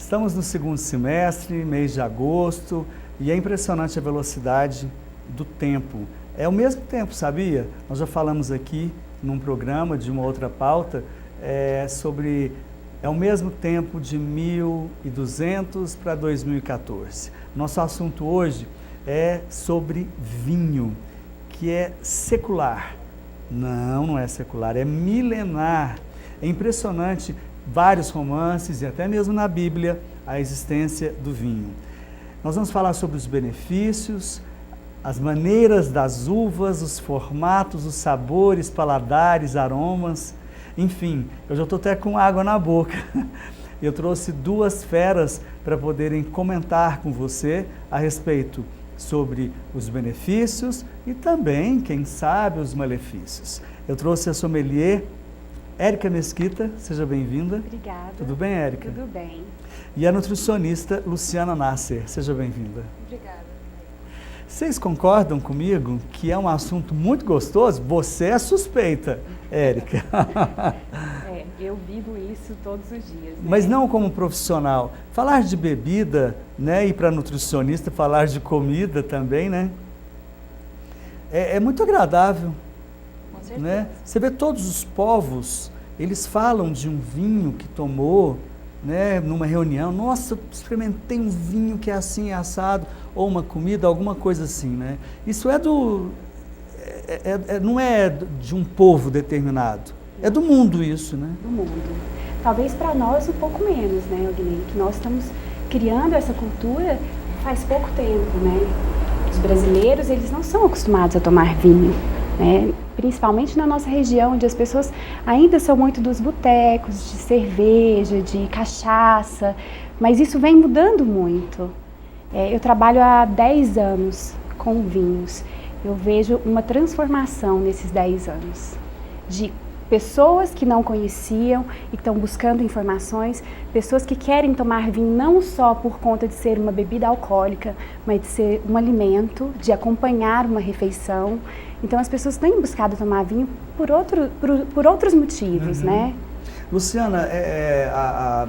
Estamos no segundo semestre, mês de agosto, e é impressionante a velocidade do tempo. É o mesmo tempo, sabia? Nós já falamos aqui num programa de uma outra pauta sobre... É o mesmo tempo de 1200 para 2014. Nosso assunto hoje é sobre vinho, que é secular. Não é secular, é milenar. É impressionante, vários romances e até mesmo na Bíblia, a existência do vinho. Nós vamos falar sobre os benefícios, as maneiras das uvas, os formatos, os sabores, paladares, aromas, enfim, eu já estou até com água na boca. Eu trouxe duas feras para poderem comentar com você a respeito sobre os benefícios e também, quem sabe, os malefícios. Eu trouxe a sommelier Érica Mesquita, seja bem-vinda. Obrigada. Tudo bem, Érica? Tudo bem. E a nutricionista Luciana Nasser, seja bem-vinda. Obrigada. Vocês concordam comigo que é um assunto muito gostoso? Você é suspeita, Érica. Eu vivo isso todos os dias. Né? Mas não como profissional. Falar de bebida, né, e para nutricionista falar de comida também, né? É muito agradável. Com certeza. Né? Você vê todos os povos, eles falam de um vinho que tomou, né, numa reunião. Nossa, eu experimentei um vinho que é assim, assado, ou uma comida, alguma coisa assim, né? Isso não é de um povo determinado, é do mundo isso, né? Do mundo. Talvez para nós um pouco menos, né, Ognei? Que nós estamos criando essa cultura faz pouco tempo, né? Os brasileiros, eles não são acostumados a tomar vinho, né? Principalmente na nossa região, onde as pessoas ainda são muito dos botecos, de cerveja, de cachaça, mas isso vem mudando muito. Eu trabalho há 10 anos com vinhos. Eu vejo uma transformação nesses 10 anos, de pessoas que não conheciam e que estão buscando informações, pessoas que querem tomar vinho não só por conta de ser uma bebida alcoólica, mas de ser um alimento, de acompanhar uma refeição. Então as pessoas têm buscado tomar vinho por outros motivos, né? Luciana,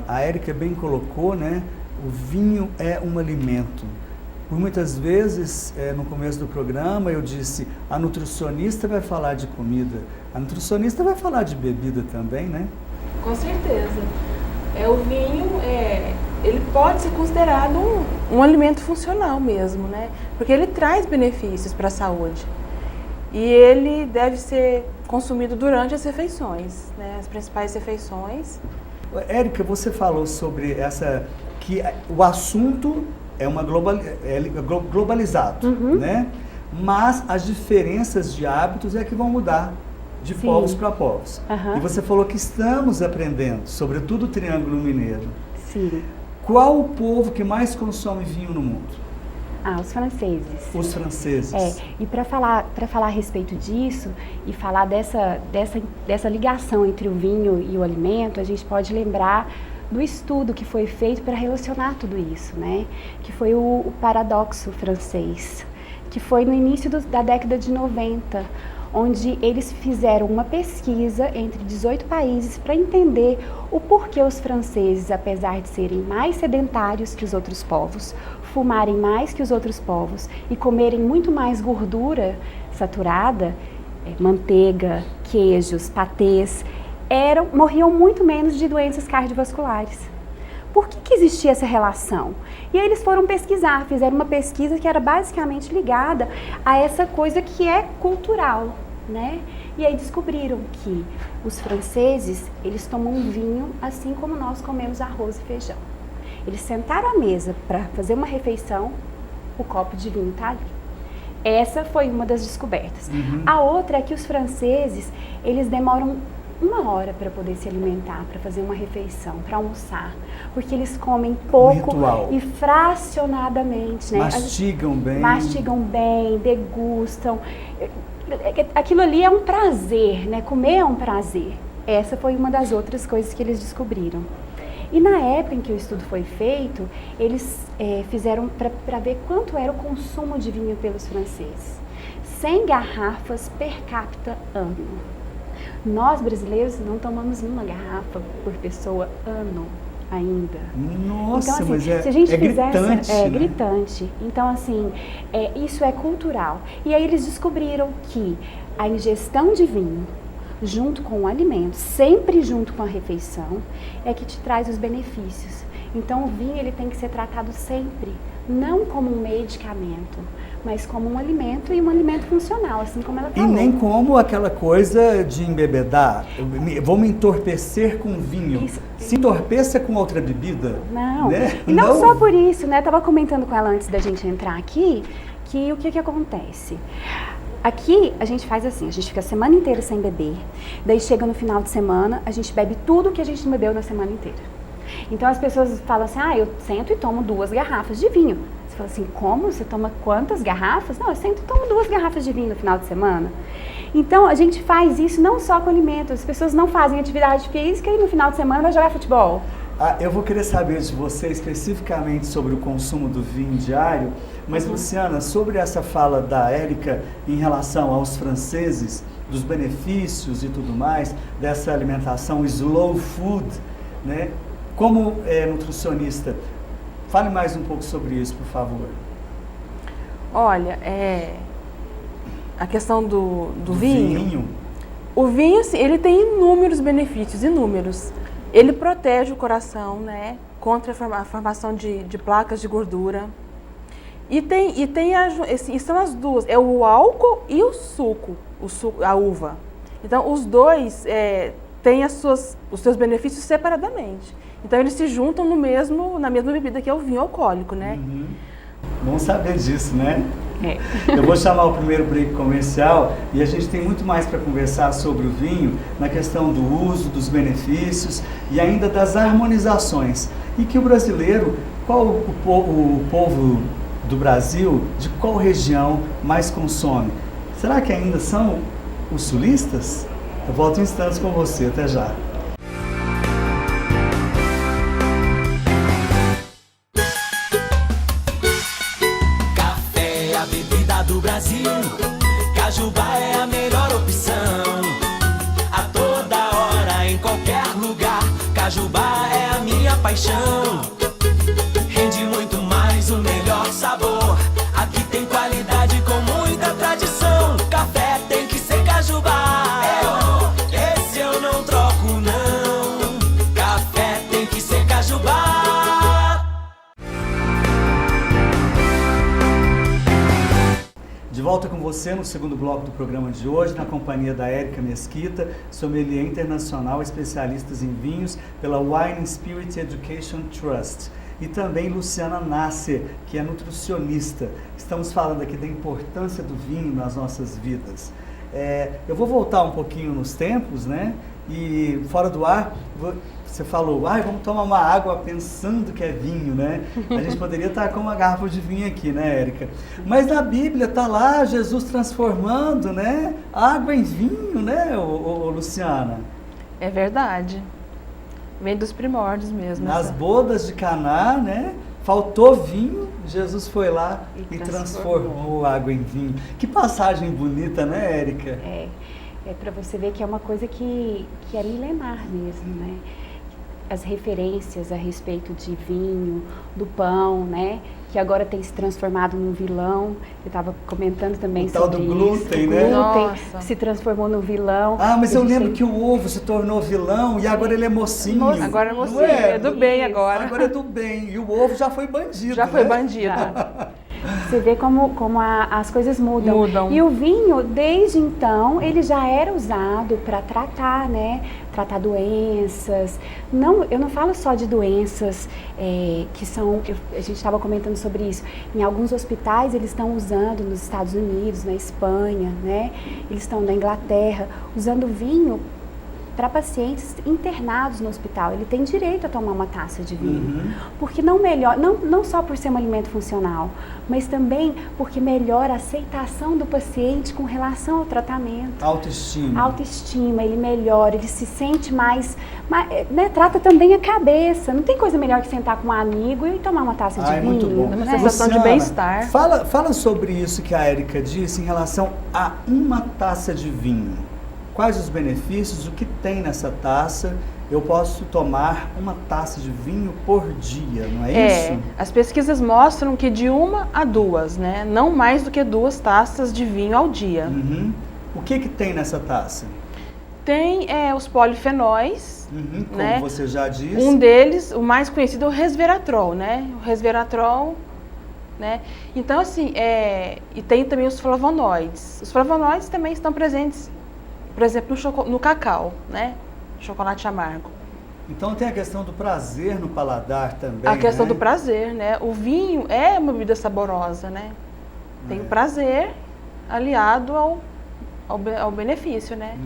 a Érica bem colocou, né? O vinho é um alimento. Por muitas vezes, no começo do programa, eu disse, a nutricionista vai falar de comida, a nutricionista vai falar de bebida também, né? Com certeza. O vinho, ele pode ser considerado um alimento funcional mesmo, né? Porque ele traz benefícios para a saúde. E ele deve ser consumido durante as refeições, né? As principais refeições. Érica, você falou sobre que o assunto é globalizado, né? Mas as diferenças de hábitos é que vão mudar de povos para povos. E você falou que estamos aprendendo, sobretudo o Triângulo Mineiro. Sim. Qual o povo que mais consome vinho no mundo? Os franceses. Os franceses. E para falar a respeito disso e falar dessa ligação entre o vinho e o alimento, a gente pode lembrar do estudo que foi feito para relacionar tudo isso, né? Que foi o paradoxo francês, que foi no início da década de 90, onde eles fizeram uma pesquisa entre 18 países para entender o porquê os franceses, apesar de serem mais sedentários que os outros povos, fumarem mais que os outros povos e comerem muito mais gordura saturada, manteiga, queijos, patês, morriam muito menos de doenças cardiovasculares. Por que existia essa relação? E aí eles foram pesquisar, fizeram uma pesquisa que era basicamente ligada a essa coisa que é cultural, né? E aí descobriram que os franceses, eles tomam vinho assim como nós comemos arroz e feijão. Eles sentaram à mesa para fazer uma refeição, o copo de vinho está ali. Essa foi uma das descobertas. A outra é que os franceses, eles demoram 1 hora para poder se alimentar, para fazer uma refeição, para almoçar, porque eles comem pouco e fracionadamente, né? Mastigam bem, degustam. Aquilo ali é um prazer, né? Comer é um prazer. Essa foi uma das outras coisas que eles descobriram. E na época em que o estudo foi feito, eles fizeram para ver quanto era o consumo de vinho pelos franceses. 100 garrafas per capita ano. Nós, brasileiros, não tomamos uma garrafa por pessoa ano. ainda. Nossa, então, assim, mas se a gente é fizesse, gritante, é né? gritante. Então, assim, isso é cultural. E aí eles descobriram que a ingestão de vinho junto com o alimento, sempre junto com a refeição, é que te traz os benefícios. Então, o vinho ele tem que ser tratado sempre, não como um medicamento, mas como um alimento e um alimento funcional, assim como ela E falou. nem como aquela coisa de embebedar. Vou me entorpecer com vinho. Isso. Se entorpeça com outra bebida. Não, né? e não só por isso, né? Tava comentando com ela antes da gente entrar aqui, que o que acontece? Aqui a gente faz assim, a gente fica a semana inteira sem beber, daí chega no final de semana, a gente bebe tudo que a gente não bebeu na semana inteira. Então as pessoas falam assim, eu sento e tomo 2 garrafas de vinho. Você fala assim, como? Você toma quantas garrafas? Não, eu sento e tomo 2 garrafas de vinho no final de semana. Então a gente faz isso não só com alimentos, as pessoas não fazem atividade física e no final de semana vai jogar futebol. Eu vou querer saber de você especificamente sobre o consumo do vinho diário, mas Luciana, sobre essa fala da Érica em relação aos franceses, dos benefícios e tudo mais, dessa alimentação slow food, né? Como nutricionista, fale mais um pouco sobre isso, por favor. Olha, a questão do vinho. O vinho, assim, ele tem inúmeros benefícios, inúmeros. Ele protege o coração, né, contra a formação de placas de gordura. E são as duas, é o álcool e o suco, a uva. Então, os dois têm os seus benefícios separadamente. Então, eles se juntam na mesma bebida, que é o vinho alcoólico, né? Uhum. Bom saber disso, né? Eu vou chamar o primeiro break comercial e a gente tem muito mais para conversar sobre o vinho, na questão do uso, dos benefícios e ainda das harmonizações. E que o brasileiro, qual o povo do Brasil, de qual região mais consome? Será que ainda são os sulistas? Eu volto em instantes com você, até já. Do Brasil, Cajubá é a melhor opção. A toda hora, em qualquer lugar, Cajubá é a minha paixão. Rende muito mais, o melhor sabor. Aqui tem qualidade com muita tradição. Café tem que ser Cajubá. Esse eu não troco não. Café tem que ser Cajubá. De volta com você no segundo bloco do programa de hoje, na companhia da Érica Mesquita, sommelier internacional, especialista em vinhos pela Wine Spirit Education Trust. E também Luciana Nasser, que é nutricionista. Estamos falando aqui da importância do vinho nas nossas vidas. Eu vou voltar um pouquinho nos tempos, né? E fora do ar, você falou, vamos tomar uma água pensando que é vinho, né? A gente poderia estar com uma garrafa de vinho aqui, né, Érica? Mas na Bíblia está lá Jesus transformando, né? Água em vinho, né, Luciana? É verdade. Vem dos primórdios mesmo. Nas bodas de Caná, né? Faltou vinho, Jesus foi lá e transformou água em vinho. Que passagem bonita, né, Érica? É para você ver que é uma coisa que é milenar mesmo, né? As referências a respeito de vinho, do pão, né? Que agora tem se transformado num vilão. Eu estava comentando também o tal sobre do glúten, isso. né? O glúten Nossa. se transformou num vilão. Mas eu lembro que o ovo se tornou vilão e agora ele é mocinho. Agora é mocinho, Não é do bem agora. Agora é do bem. E o ovo já foi bandido, Já foi né? bandido. Você vê como as coisas mudam. E o vinho, desde então, ele já era usado para tratar, né? Tratar doenças. Não, eu não falo só de doenças que são... a gente estava comentando sobre isso. Em alguns hospitais, eles estão usando nos Estados Unidos, na Espanha, né? Eles estão na Inglaterra, usando vinho para pacientes internados no hospital. Ele tem direito a tomar uma taça de vinho. Porque não só por ser um alimento funcional, mas também porque melhora a aceitação do paciente com relação ao tratamento. Autoestima, ele melhora, ele se sente mais né, trata também a cabeça. Não tem coisa melhor que sentar com um amigo e tomar uma taça de vinho. Muito bom. Uma né? sensação de bem-estar. Fala sobre isso que a Érica disse em relação a uma taça de vinho. Quais os benefícios, o que tem nessa taça eu posso tomar uma taça de vinho por dia, não é isso? As pesquisas mostram que de 1 a 2, né? Não mais do que 2 taças de vinho ao dia. Uhum. O que tem nessa taça? Tem os polifenóis, Como né? você já disse. Um deles, o mais conhecido, é o resveratrol, né? O resveratrol, né? Então, assim, e tem também os flavonoides. Os flavonoides também estão presentes, por exemplo, no cacau, né? Chocolate amargo. Então tem a questão do prazer no paladar também, A questão né? do prazer, né? O vinho é uma bebida saborosa, né? Tem o prazer aliado ao benefício, né?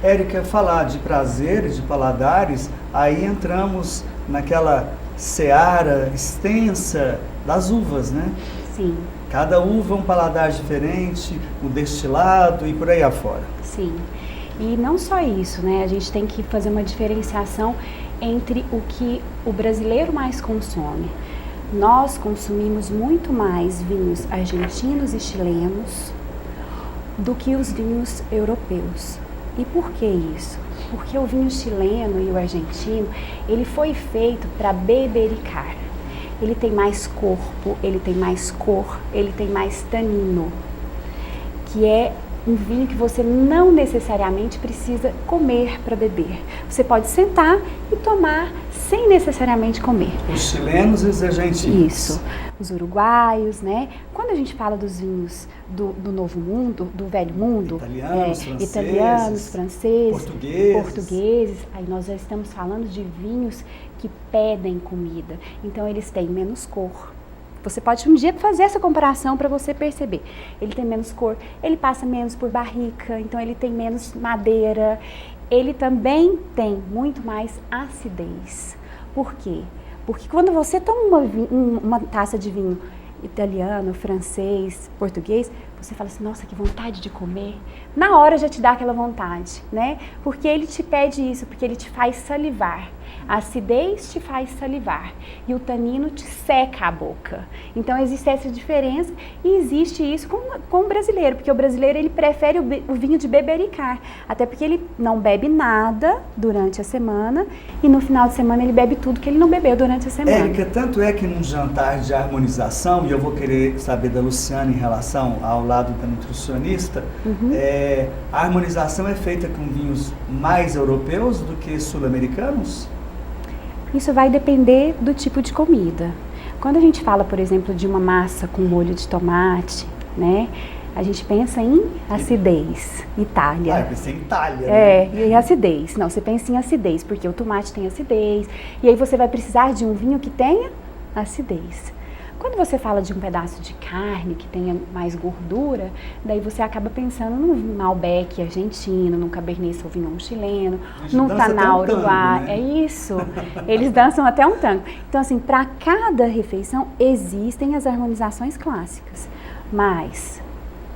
Érica, falar de prazeres, de paladares, aí entramos naquela seara extensa das uvas, né? Sim, Cada uva é um paladar diferente, um destilado e por aí afora. sim. E não só isso, né? A gente tem que fazer uma diferenciação entre o que o brasileiro mais consome. Nós consumimos muito mais vinhos argentinos e chilenos do que os vinhos europeus. E por que isso? Porque o vinho chileno e o argentino, ele foi feito para bebericar. Ele tem mais corpo, ele tem mais cor, ele tem mais tanino, que é um vinho que você não necessariamente precisa comer para beber. Você pode sentar e tomar sem necessariamente comer. Os chilenos e os argentinos. Isso. Os uruguaios, né? Quando a gente fala dos vinhos do Novo Mundo, do Velho Mundo, italianos, franceses, portugueses, aí nós já estamos falando de vinhos que pedem comida. Então eles têm menos cor. Você pode um dia fazer essa comparação para você perceber. Ele tem menos cor, ele passa menos por barrica, então ele tem menos madeira. Ele também tem muito mais acidez. Por quê? Porque quando você toma uma taça de vinho italiano, francês, português, você fala assim, nossa, que vontade de comer. Na hora já te dá aquela vontade, né? Porque ele te pede isso, porque ele te faz salivar. A acidez te faz salivar e o tanino te seca a boca. Então existe essa diferença e existe isso com o brasileiro, porque o brasileiro ele prefere o vinho de bebericar, até porque ele não bebe nada durante a semana e no final de semana ele bebe tudo que ele não bebeu durante a semana. Érica, tanto é que num jantar de harmonização, e eu vou querer saber da Luciana em relação ao lado da nutricionista, a harmonização é feita com vinhos mais europeus do que sul-americanos? Isso vai depender do tipo de comida. Quando a gente fala, por exemplo, de uma massa com molho de tomate, né? A gente pensa em acidez, Itália. Eu pensei em Itália, né? E acidez. Não, você pensa em acidez, porque o tomate tem acidez. E aí você vai precisar de um vinho que tenha acidez. Quando você fala de um pedaço de carne que tenha mais gordura, daí você acaba pensando num Malbec argentino, num Cabernet Sauvignon chileno, num Taná uruguai. Né? É isso. Eles dançam até um tango. Então, assim, para cada refeição existem as harmonizações clássicas. Mas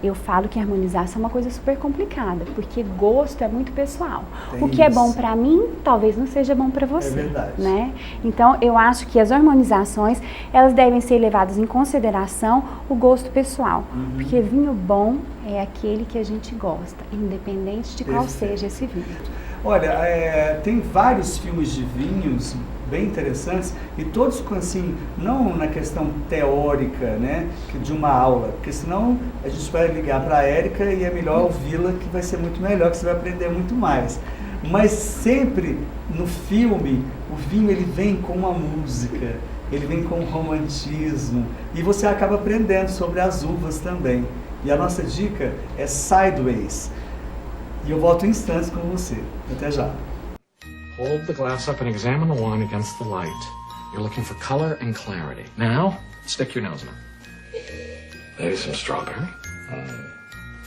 eu falo que a harmonização é uma coisa super complicada, porque gosto é muito pessoal. O que é bom para mim, talvez não seja bom para você. É verdade. Né? Então, eu acho que as harmonizações, elas devem ser levadas em consideração o gosto pessoal. Porque vinho bom é aquele que a gente gosta, independente de qual seja esse vinho. Olha, tem vários filmes de vinhos bem interessantes e todos assim, não na questão teórica, né, de uma aula, porque senão a gente vai ligar para a Érica e é melhor ouvi-la, que vai ser muito melhor, que você vai aprender muito mais. Mas sempre no filme, o vinho ele vem com uma música, ele vem com um romantismo e você acaba aprendendo sobre as uvas também. E a nossa dica é Sideways. E eu volto em instantes com você. Até já. Hold the glass up and examine the wine against the light. You're looking for color and clarity. Now, stick your nose in it. Maybe some strawberry.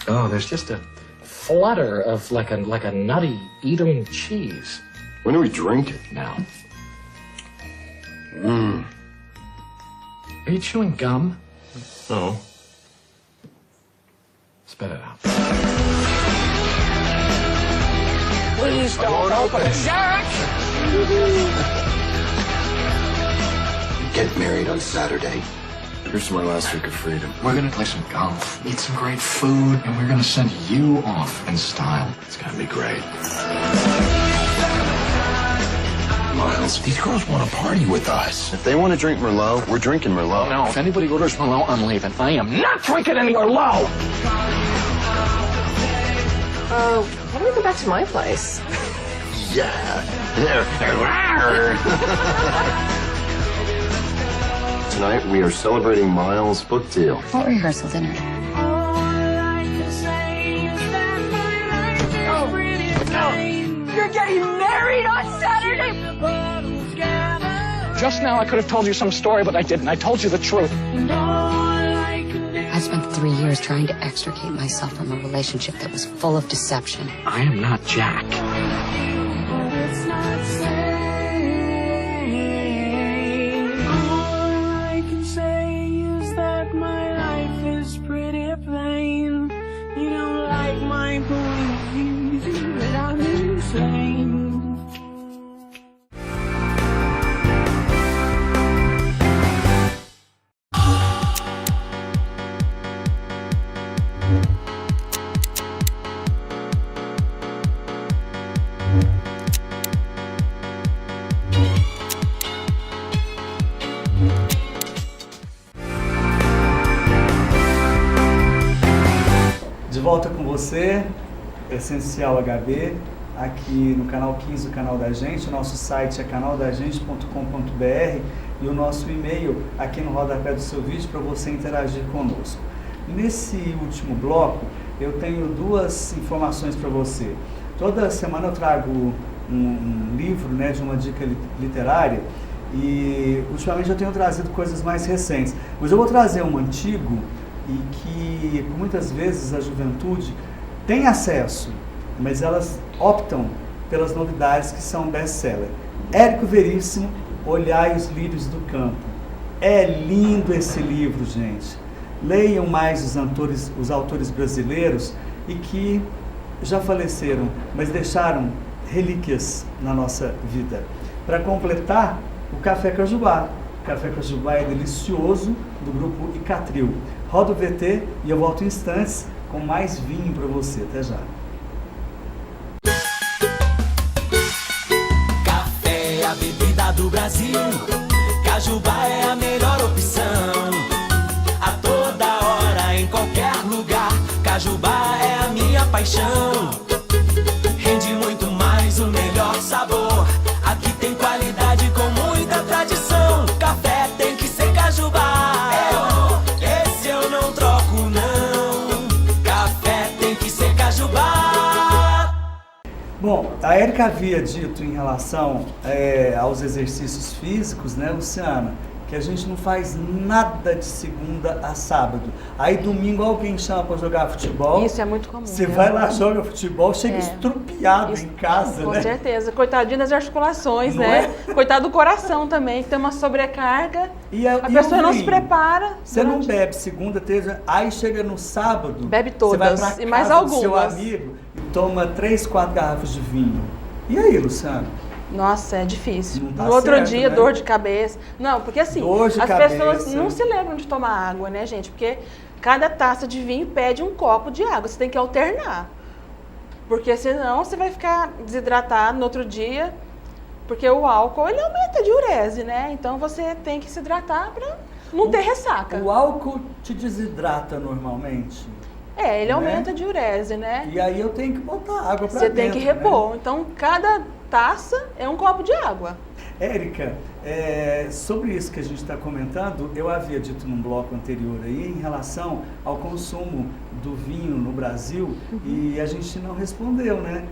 Oh, there's just a flutter of like a nutty Edam cheese. When do we drink it? Now. Are you chewing gum? No. Spit it out. Please don't open it. Jack! Get married on Saturday. Here's my last week of freedom. We're gonna play some golf, eat some great food, and we're gonna send you off in style. It's gonna be great. miles. These girls want to party with us. If they want to drink Merlot, we're drinking Merlot. No, if anybody orders Merlot, I'm leaving. I am not drinking any Merlot! Why don't we go back to my place? Yeah. Tonight we are celebrating Miles' book deal. What rehearsal dinner? You're getting married on Saturday? Just now I could have told you some story, but I didn't. I told you the truth. I spent 3 years trying to extricate myself from a relationship that was full of deception. I am not Jack. De volta com você, Essencial HB, aqui no canal 15 do Canal da Gente. O nosso site é canaldagente.com.br e o nosso e-mail aqui no rodapé do seu vídeo para você interagir conosco. Nesse último bloco, eu tenho duas informações para você. Toda semana eu trago um livro, né, de uma dica literária, e ultimamente eu tenho trazido coisas mais recentes. Mas eu vou trazer um antigo e que muitas vezes a juventude tem acesso, mas elas optam pelas novidades que são best-seller. Érico Veríssimo, Olhai os Lírios do Campo. É lindo esse livro, gente. Leiam mais os autores brasileiros e que já faleceram, mas deixaram relíquias na nossa vida. Para completar, o Café Cajubá. O Café Cajubá é delicioso, do grupo Icatril. Roda o VT e eu volto em instantes com mais vinho para você. Até já. Café é a bebida do Brasil. Cajubá é a melhor opção. A toda hora, em qualquer lugar. Cajubá é a minha paixão. Rende muito mais, o melhor sabor. Aqui tem qualidade com muita tradição. Café tem que ser Cajubá. Esse eu não troco não. Café tem que ser Cajubá. Bom, a Érica havia dito em relação aos exercícios físicos, né, Luciana, que a gente não faz nada de segunda a sábado. Aí domingo alguém chama para jogar futebol. Isso é muito comum. Você vai lá, joga futebol, chega estrupiado em casa, com né? Com certeza. Coitadinho das articulações, Não né? é? Coitado do coração também, que tem uma sobrecarga. E a pessoa não se prepara. Você não bebe segunda, terça, aí chega no sábado, Bebe você vai todas, pra casa e mais do seu algumas. amigo e toma 3, 4 garrafas de vinho. E aí, Luciano? Nossa, é difícil. Não tá No outro certo, dia, né? dor de cabeça. Não, porque assim, Dor de as cabeça. pessoas não se lembram de tomar água, né, gente? Porque cada taça de vinho pede um copo de água. Você tem que alternar. Porque senão você vai ficar desidratado no outro dia. Porque o álcool, ele aumenta a diurese, né? Então você tem que se hidratar para não ter ressaca. O álcool te desidrata normalmente? Ele né? aumenta a diurese, né? E aí eu tenho que botar água pra Você dentro, tem que repor. né? Então, cada taça é um copo de água. Érica, sobre isso que a gente está comentando, eu havia dito num bloco anterior aí em relação ao consumo do vinho no Brasil e a gente não respondeu, né?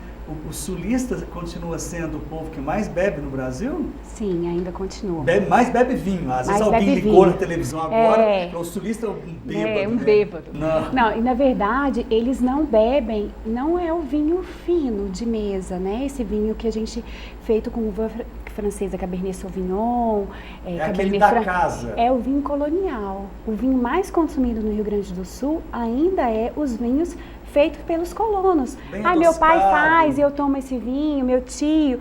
O sulista continua sendo o povo que mais bebe no Brasil? Sim, ainda continua. Mais bebe vinho. Às vezes Mais alguém bebe ligou vinho. na televisão agora, o sulista é um bêbado. É, um né? bêbado. Não. Não, e na verdade, eles não bebem, não é o vinho fino de mesa, né? Esse vinho que a gente, feito com uva francesa, Cabernet Sauvignon, aquele Cabernet da casa. É o vinho colonial. O vinho mais consumido no Rio Grande do Sul ainda é os vinhos feitos pelos colonos. Bem Meu pai adocicado. faz, eu tomo esse vinho, meu tio.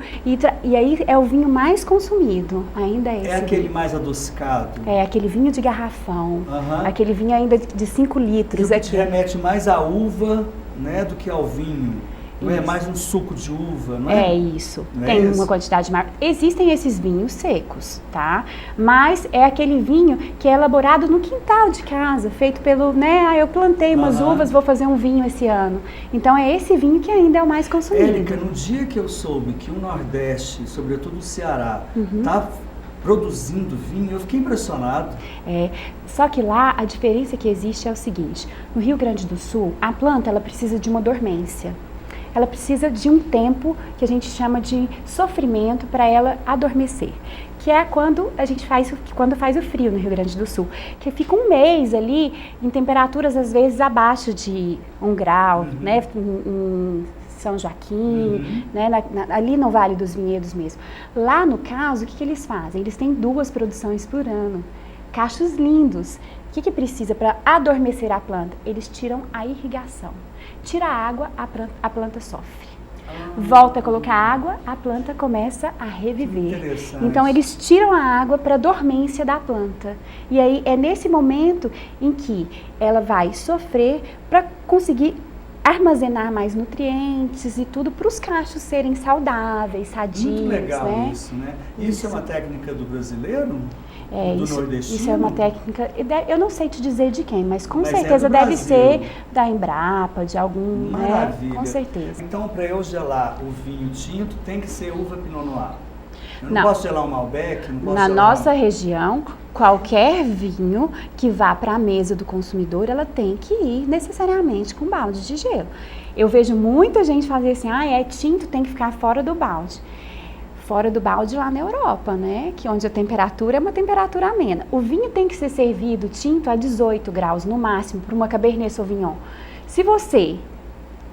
E aí é o vinho mais consumido, ainda é esse aquele vinho. mais adocicado. É aquele vinho de garrafão, Aham. aquele vinho ainda de 5 litros. Que te remete mais à uva, né, do que ao vinho. Não é Isso. mais um suco de uva, não é? É isso, Não é tem isso? uma quantidade maior. Existem esses vinhos secos, tá? Mas é aquele vinho que é elaborado no quintal de casa, feito pelo, né? Ah, eu plantei umas Aham. uvas, vou fazer um vinho esse ano. Então é esse vinho que ainda é o mais consumido. Érica, no dia que eu soube que o Nordeste, sobretudo o Ceará, Uhum. tá produzindo vinho, eu fiquei impressionado. Só que lá a diferença que existe é o seguinte: no Rio Grande do Sul, a planta ela precisa de uma dormência. Ela precisa de um tempo que a gente chama de sofrimento para ela adormecer, que é quando a gente faz o frio no Rio Grande do Sul, que fica um mês ali em temperaturas às vezes abaixo de 1 grau, né, em São Joaquim, né, ali no Vale dos Vinhedos mesmo. Lá no caso, o que eles fazem? Eles têm 2 produções por ano, cachos lindos. O que precisa para adormecer a planta? Eles tiram a irrigação. Tira a água, a planta sofre. Volta a colocar água, a planta começa a reviver. Interessante. Então eles tiram a água para a dormência da planta. E aí é nesse momento em que ela vai sofrer para conseguir armazenar mais nutrientes e tudo para os cachos serem saudáveis, sadios. Muito legal, né? isso, né? Isso é uma técnica do brasileiro? Do nordestino? Isso é uma técnica, eu não sei te dizer de quem, mas com Mas é certeza do deve Brasil. ser da Embrapa, de algum, Maravilha. né? Com certeza. Então, para eu gelar o vinho tinto, tem que ser uva Pinot Noir. Eu não Não. posso gelar um Malbec? Não posso Na gelar nossa região, qualquer vinho que vá para a mesa do consumidor, ela tem que ir necessariamente com balde de gelo. Eu vejo muita gente fazer assim, é tinto, tem que ficar fora do balde. Fora do balde lá na Europa, né? Que onde a temperatura é uma temperatura amena. O vinho tem que ser servido tinto a 18 graus no máximo para uma Cabernet Sauvignon. Se você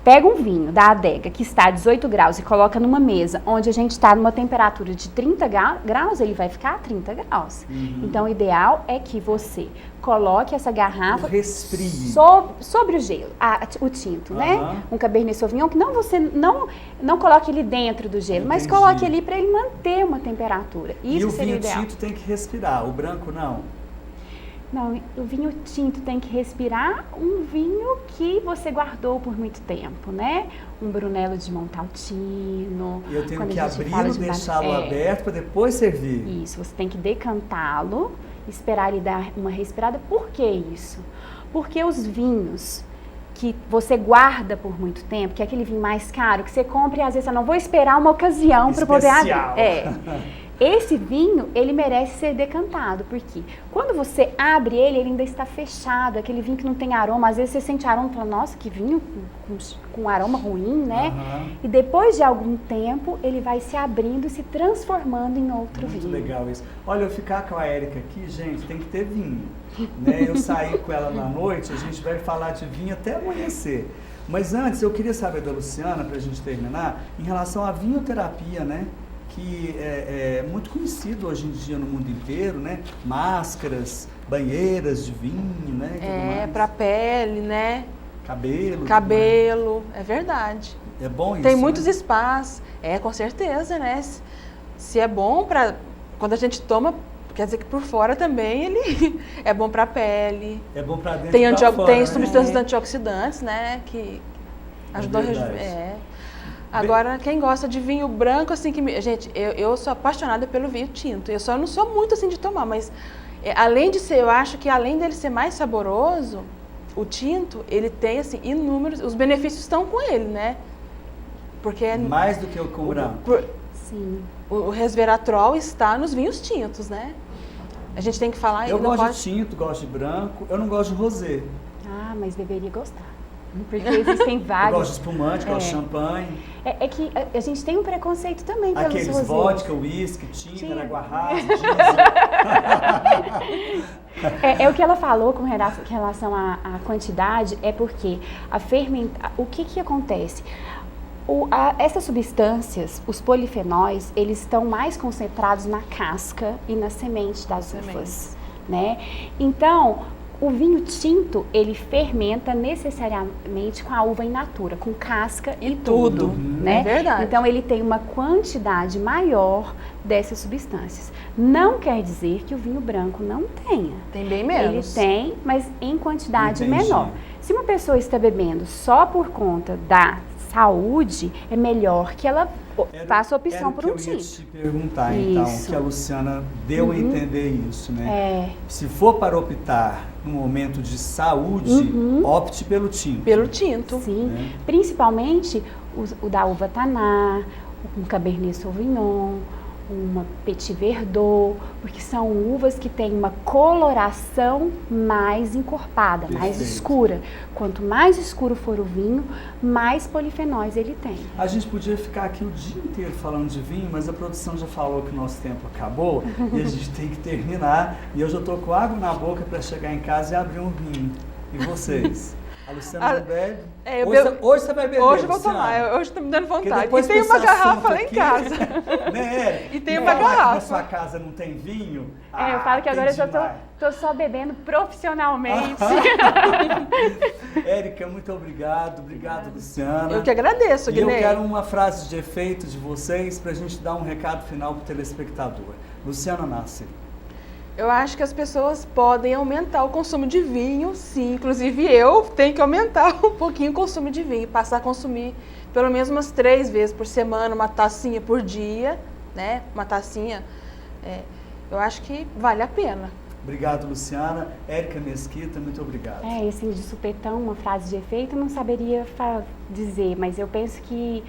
pega um vinho da adega que está a 18 graus e coloca numa mesa onde a gente está numa temperatura de 30 graus, ele vai ficar a 30 graus. Então, o ideal é que você coloque essa garrafa resfrie sobre o gelo, o tinto, né? Aham. Um Cabernet Sauvignon que você não coloque ele dentro do gelo, mas Entendi. coloque ali para ele manter uma temperatura. Isso E o seria vinho ideal. tinto tem que respirar, o branco não. Não, o vinho tinto tem que respirar um vinho que você guardou por muito tempo, né? Um Brunello de Montalcino. E eu tenho Quando que a gente abri-lo, fala de deixá-lo é, aberto para depois servir. Isso, você tem que decantá-lo, esperar ele dar uma respirada. Por que isso? Porque os vinhos que você guarda por muito tempo, que é aquele vinho mais caro, que você compra e às vezes você não vou esperar uma ocasião para poder abrir. Especial. Esse vinho, ele merece ser decantado, porque quando você abre ele ainda está fechado, aquele vinho que não tem aroma, às vezes você sente aroma e fala, nossa, que vinho com aroma ruim, né? Aham. E depois de algum tempo, ele vai se abrindo e se transformando em outro Muito vinho. legal isso. Olha, eu ficar com a Érica aqui, gente, tem que ter vinho. Né? Eu saí com ela na noite, a gente vai falar de vinho até amanhecer. Mas antes, eu queria saber da Luciana, para a gente terminar, em relação à vinhoterapia, né? Que é muito conhecido hoje em dia no mundo inteiro, né? Máscaras, banheiras de vinho, né? E tudo mais. Para pele, né? Cabelo. Cabelo, é verdade. tudo mais. É bom isso, Tem muitos né? espaços, com certeza, né? Se é bom para quando a gente toma, quer dizer que por fora também ele é bom para pele. É bom para dentro Tem, e pra fora, tem né? substâncias antioxidantes, né? Que ajudam a verdade. Agora, quem gosta de vinho branco, assim, gente, eu sou apaixonada pelo vinho tinto. Eu só não sou muito assim de tomar, mas além de ser, eu acho que além dele ser mais saboroso, o tinto, ele tem, assim, inúmeros, os benefícios estão com ele, né? Porque Mais do que o com branco. Sim. o resveratrol está nos vinhos tintos, né? A gente tem que falar... Eu não gosto pode... de tinto, gosto de branco, eu não gosto de rosé. Ah, mas deveria gostar. Porque existem Eu vários. gosto de espumante, gosto de champanhe. É que a gente tem um preconceito também pelos Aqueles rosés. vodka, whisky, tinta, água rasa, diesel. É o que ela falou com relação à quantidade, é porque o que acontece? Essas substâncias, os polifenóis, eles estão mais concentrados na casca e na semente das uvas, né? Então, o vinho tinto, ele fermenta necessariamente com a uva in natura, com casca e tudo, né? É verdade. Então, ele tem uma quantidade maior dessas substâncias. Não quer dizer que o vinho branco não tenha. Tem bem menos. Ele tem, mas em quantidade Entendi. menor. Se uma pessoa está bebendo só por conta da saúde, é melhor que ela faça opção por um tinto. Eu ia te perguntar, então, que a Luciana deu a entender isso, né? Se for para optar no momento de saúde, opte pelo tinto. Pelo tinto. Sim, né? Principalmente o da uva Taná, um Cabernet Sauvignon, uma Petit Verdot, porque são uvas que têm uma coloração mais encorpada, mais escura. Quanto mais escuro for o vinho, mais polifenóis ele tem. A gente podia ficar aqui o dia inteiro falando de vinho, mas a produção já falou que o nosso tempo acabou e a gente tem que terminar. E eu já estou com água na boca para chegar em casa e abrir um vinho. E vocês? A Luciana não bebe? Hoje você vai beber, hoje eu vou Luciana. tomar, hoje estou me dando vontade. E tem uma garrafa lá em aqui, casa. Né, e tem uma garrafa. Na sua casa não tem vinho? Eu falo que agora eu já tô só bebendo profissionalmente. Érica, muito obrigado. Obrigado, Luciana. Eu que agradeço, Guilherme. E eu quero uma frase de efeito de vocês para a gente dar um recado final para o telespectador. Luciana Nasser. Eu acho que as pessoas podem aumentar o consumo de vinho, sim. Inclusive eu tenho que aumentar um pouquinho o consumo de vinho, passar a consumir pelo menos umas 3 vezes por semana, uma tacinha por dia, né? Uma tacinha, eu acho que vale a pena. Obrigado, Luciana. Érica Mesquita, muito obrigado. Assim, de supetão, uma frase de efeito, eu não saberia dizer, mas eu penso que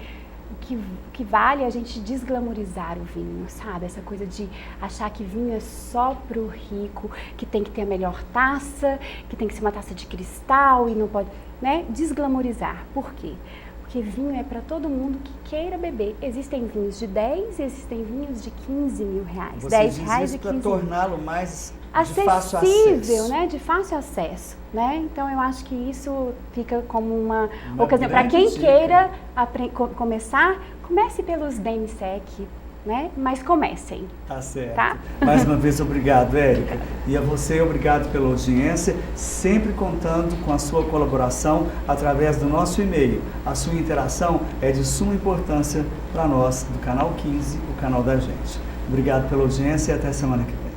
o que vale é a gente desglamorizar o vinho, sabe? Essa coisa de achar que vinho é só pro rico, que tem que ter a melhor taça, que tem que ser uma taça de cristal e não pode, né? Desglamorizar. Por quê? Porque vinho é para todo mundo que queira beber. Existem vinhos de 10, existem vinhos de 15 mil reais. Você 10 diz reais isso e 15 para mil. torná-lo mais Acessível, de fácil acesso. né? De fácil acesso, né? Então eu acho que isso fica como uma ocasião para quem dica. Queira começar, comece pelos demi-sec, né? Mas comecem. Tá certo. Tá? Mais uma vez, obrigado, Érica. E a você, obrigado pela audiência, sempre contando com a sua colaboração através do nosso e-mail. A sua interação é de suma importância para nós, do Canal 15, o canal da gente. Obrigado pela audiência e até semana que vem.